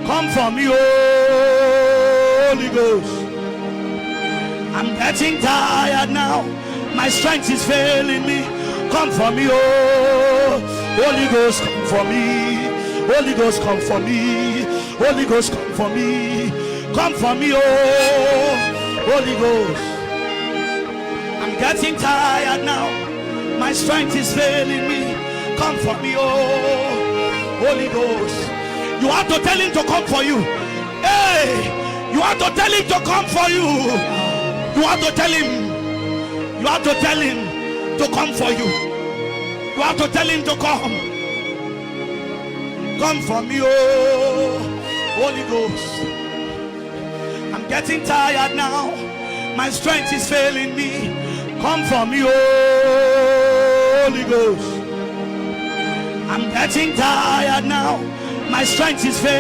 Come for me, Holy Ghost. I'm getting tired now. My strength is failing me. Come for me, oh Holy Ghost, come for me. Holy Ghost, come for me. Holy Ghost, come for me. Come for me, oh Holy Ghost. I'm getting tired now. My strength is failing me. Come for me, oh Holy Ghost. You have to tell him to come for you. Hey, you have to tell him to come for you. You have to tell him. You have to tell him to come for you. You have to tell him to come. Come for me, oh Holy Ghost. I'm getting tired now. My strength is failing me. Come for me, oh Holy Ghost. I'm getting tired now. My strength is failing.